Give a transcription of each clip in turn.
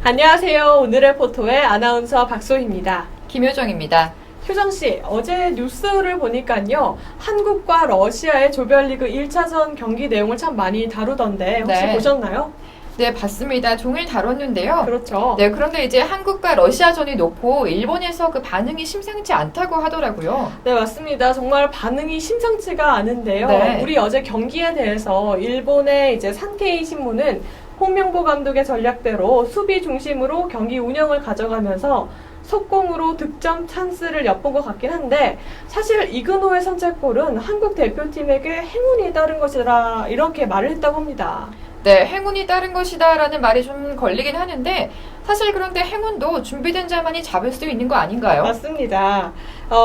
안녕하세요. 오늘의 포토의 아나운서 박소희입니다. 김효정입니다. 효정씨, 어제 뉴스를 보니까요. 한국과 러시아의 조별리그 1차전 경기 내용을 참 많이 다루던데 혹시 네. 보셨나요? 네, 봤습니다. 종일 다뤘는데요. 그렇죠. 네, 그런데 이제 한국과 러시아전이 놓고 일본에서 그 반응이 심상치 않다고 하더라고요. 네, 맞습니다. 정말 반응이 심상치가 않은데요. 네. 우리 어제 경기에 대해서 일본의 이제 산케이 신문은 홍명보 감독의 전략대로 수비 중심으로 경기 운영을 가져가면서 속공으로 득점 찬스를 엿본 것 같긴 한데 사실 이근호의 선제골은 한국 대표팀에게 행운이 따른 것이라 이렇게 말을 했다고 합니다. 네, 행운이 따른 것이다라는 말이 좀 걸리긴 하는데 사실 그런데 행운도 준비된 자만이 잡을 수 있는 거 아닌가요? 맞습니다.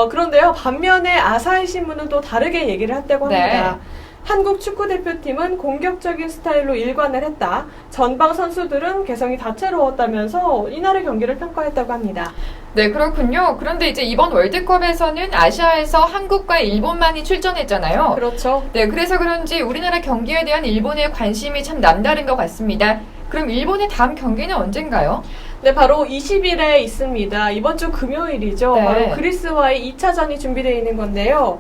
그런데요, 반면에 아사히 신문은 또 다르게 얘기를 했다고 합니다. 한국 축구대표팀은 공격적인 스타일로 일관을 했다. 전방 선수들은 개성이 다채로웠다면서 이날의 경기를 평가했다고 합니다. 네, 그렇군요. 그런데 이제 이번 월드컵에서는 아시아에서 한국과 일본만이 출전했잖아요. 그렇죠. 네, 그래서 그런지 우리나라 경기에 대한 일본의 관심이 참 남다른 것 같습니다. 그럼 일본의 다음 경기는 언젠가요? 네, 바로 20일에 있습니다. 이번 주 금요일이죠. 네. 바로 그리스와의 2차전이 준비되어 있는 건데요.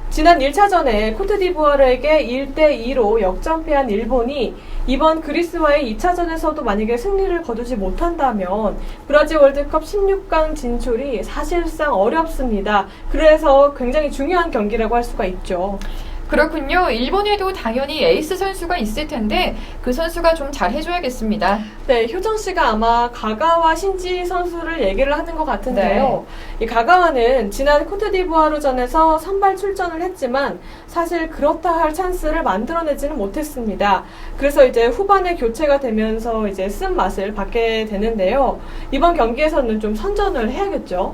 지난 1차전에 코트디부아르에게 1대2로 역전패한 일본이 이번 그리스와의 2차전에서도 만약에 승리를 거두지 못한다면 브라질 월드컵 16강 진출이 사실상 어렵습니다. 그래서 굉장히 중요한 경기라고 할 수가 있죠. 그렇군요. 일본에도 당연히 에이스 선수가 있을 텐데 그 선수가 좀 잘 해줘야겠습니다. 네, 효정 씨가 아마 가가와 신지 선수를 얘기를 하는 것 같은데요. 이 가가와는 지난 코트디부아르전에서 선발 출전을 했지만 사실 그렇다 할 찬스를 만들어내지는 못했습니다. 그래서 이제 후반에 교체가 되면서 이제 쓴맛을 받게 되는데요. 이번 경기에서는 좀 선전을 해야겠죠.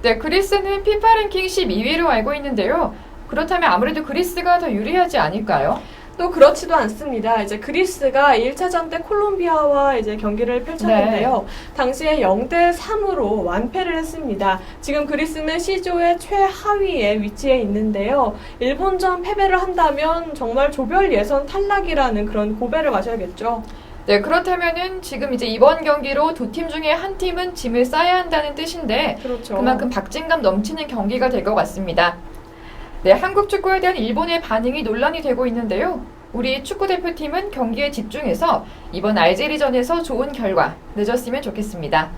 네, 그리스는 피파 랭킹 12위로 알고 있는데요. 그렇다면 아무래도 그리스가 더 유리하지 않을까요? 또 그렇지도 않습니다. 이제 그리스가 1차전 때 콜롬비아와 이제 경기를 펼쳤는데요. 당시에 0대3으로 완패를 했습니다. 지금 그리스는 C조의 최하위에 위치해 있는데요. 일본전 패배를 한다면 정말 조별 예선 탈락이라는 그런 고배를 마셔야겠죠. 네, 그렇다면은 지금 이제 이번 경기로 두 팀 중에 한 팀은 짐을 싸야 한다는 뜻인데 그렇죠. 그만큼 박진감 넘치는 경기가 될 것 같습니다. 네, 한국 축구에 대한 일본의 반응이 논란이 되고 있는데요. 우리 축구대표팀은 경기에 집중해서 이번 알제리전에서 좋은 결과 내줬으면 좋겠습니다.